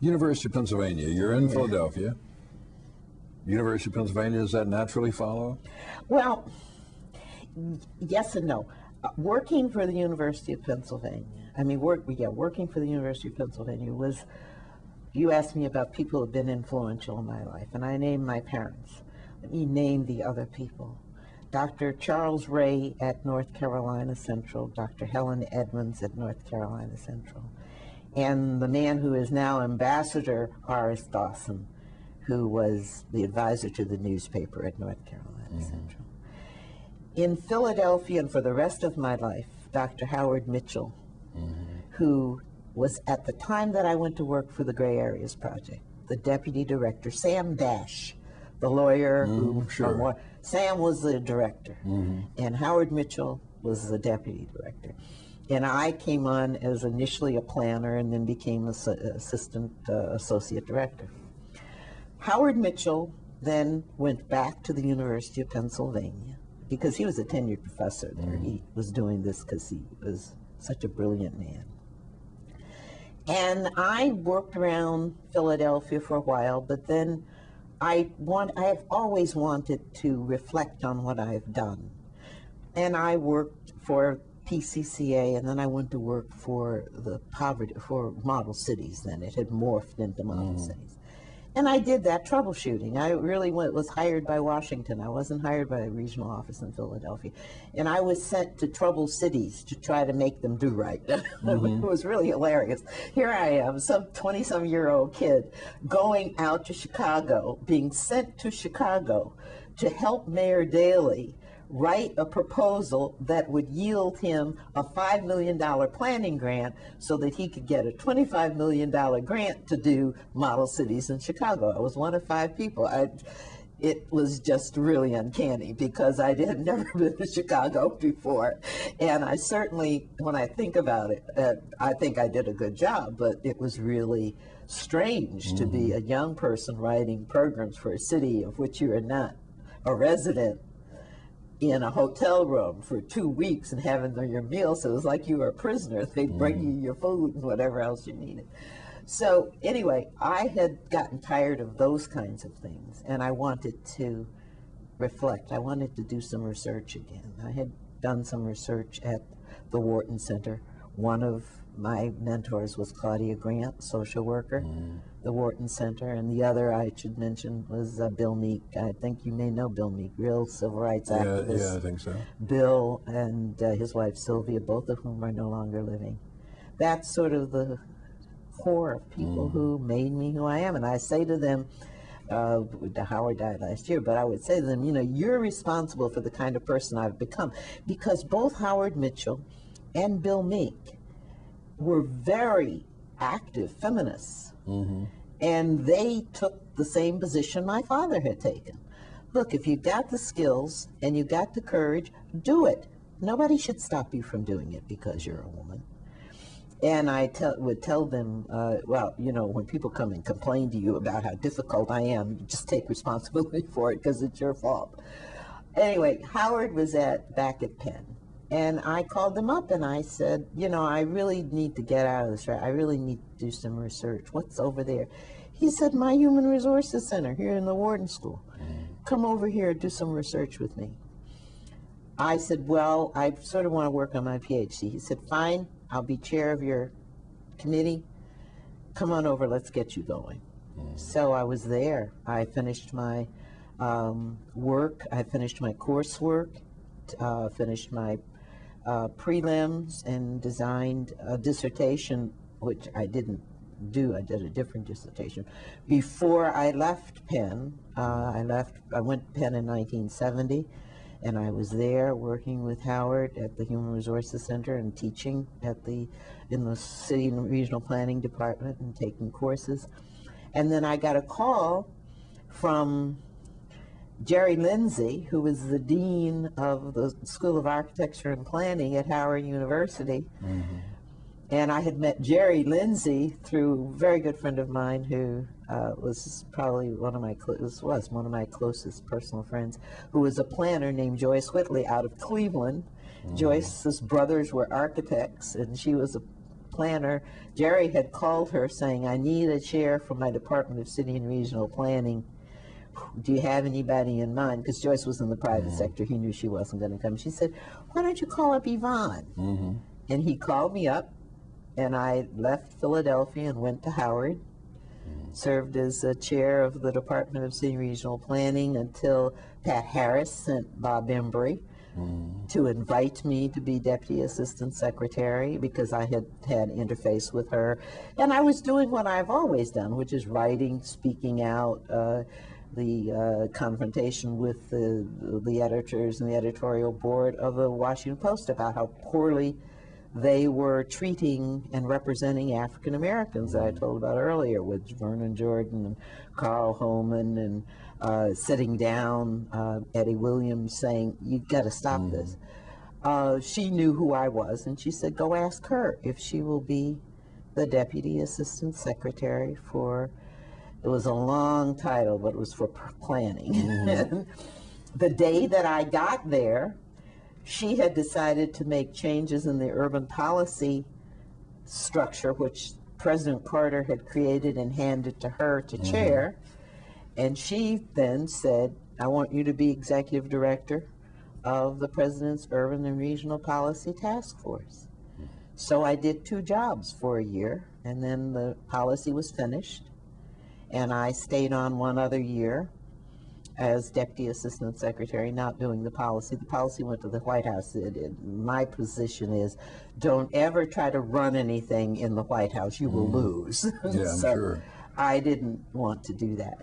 University of Pennsylvania. You're in Philadelphia. University of Pennsylvania, does that naturally follow? Well, yes and no. Working for the University of Pennsylvania, working for the University of Pennsylvania was, you asked me about people who have been influential in my life, and I named my parents. Let me name the other people. Dr. Charles Ray at North Carolina Central, Dr. Helen Edmonds at North Carolina Central, and the man who is now Ambassador Horace Dawson, who was the advisor to the newspaper at North Carolina Central. In Philadelphia, and for the rest of my life, Dr. Howard Mitchell, who was, at the time that I went to work for the Gray Areas Project, the deputy director. Sam Dash, the lawyer who, Sam was the director, and Howard Mitchell was the deputy director. And I came on as initially a planner and then became assistant associate director. Howard Mitchell then went back to the University of Pennsylvania because he was a tenured professor there. He was doing this because he was such a brilliant man. And I worked around Philadelphia for a while, but then I have always wanted to reflect on what I've done. And I worked for PCCA, and then I went to work for for Model Cities. Then it had morphed into Model Cities. And I did that troubleshooting. I really was hired by Washington. I wasn't hired by a regional office in Philadelphia. And I was sent to troubled cities to try to make them do right. It was really hilarious. Here I am, some 20-some-year-old kid, going out to Chicago, being sent to Chicago to help Mayor Daley write a proposal that would yield him a $5 million planning grant so that he could get a $25 million grant to do Model Cities in Chicago. I was one of 5 people. It was just really uncanny because I had never been to Chicago before. And I certainly, when I think about it, I think I did a good job, but it was really strange to be a young person writing programs for a city of which you are not a resident, in a hotel room for 2 weeks and having your meal. So it was like you were a prisoner. They'd bring you your food and whatever else you needed. So anyway, I had gotten tired of those kinds of things, and I wanted to reflect. I wanted to do some research again. I had done some research at the Wharton Center. One of my mentors was Claudia Grant, social worker, the Wharton Center, and the other I should mention was Bill Meek. I think you may know Bill Meek, real civil rights activist. Yeah, I think so. Bill and his wife Sylvia, both of whom are no longer living. That's sort of the core of people who made me who I am. And I say to them, Howard died last year, but I would say to them, you know, you're responsible for the kind of person I've become, because both Howard Mitchell and Bill Meek were very active feminists. And they took the same position my father had taken. Look, if you've got the skills and you've got the courage, do it. Nobody should stop you from doing it because you're a woman. And I would tell them, well, you know, when people come and complain to you about how difficult I am, you just take responsibility for it because it's your fault. Anyway, Howard was back at Penn. And I called them up and I said, you know, I really need to get out of this. I really need to do some research. What's over there? He said, my Human Resources Center here in the Wharton School. Come over here and do some research with me. I said, well, I sort of want to work on my PhD. He said, fine, I'll be chair of your committee. Come on over, let's get you going. So I was there. I finished my work. I finished my coursework, finished my prelims, and designed a dissertation, which I didn't do. I did a different dissertation. Before I left Penn, I went to Penn in 1970, and I was there working with Howard at the Human Resources Center and teaching in the City and Regional Planning Department and taking courses. And then I got a call from Jerry Lindsay, who was the dean of the School of Architecture and Planning at Howard University. And I had met Jerry Lindsay through a very good friend of mine who was probably one of my closest personal friends, who was a planner named Joyce Whitley out of Cleveland. Joyce's brothers were architects, and she was a planner. Jerry had called her saying, I need a chair for my Department of City and Regional Planning. Do you have anybody in mind? Because Joyce was in the private sector. He knew she wasn't going to come. She said, why don't you call up Yvonne? And he called me up, and I left Philadelphia and went to Howard, served as chair of the Department of City and Regional Planning until Pat Harris sent Bob Embry to invite me to be Deputy Assistant Secretary because I had had interface with her. And I was doing what I've always done, which is writing, speaking out, the confrontation with the editors and the editorial board of the Washington Post about how poorly they were treating and representing African Americans that I told about earlier, with Vernon Jordan and Carl Holman, and sitting down Eddie Williams saying, you've got to stop this. She knew who I was, and she said, go ask her if she will be the Deputy Assistant Secretary for, it was a long title, but it was for planning. The day that I got there, she had decided to make changes in the urban policy structure, which President Carter had created and handed to her to chair. And she then said, I want you to be executive director of the President's Urban and Regional Policy Task Force. So I did 2 jobs for a year, and then the policy was finished. And I stayed on 1 other year as Deputy Assistant Secretary, not doing the policy. The policy went to the White House. My position is, don't ever try to run anything in the White House. You will lose. Yeah, I'm So sure. I didn't want to do that.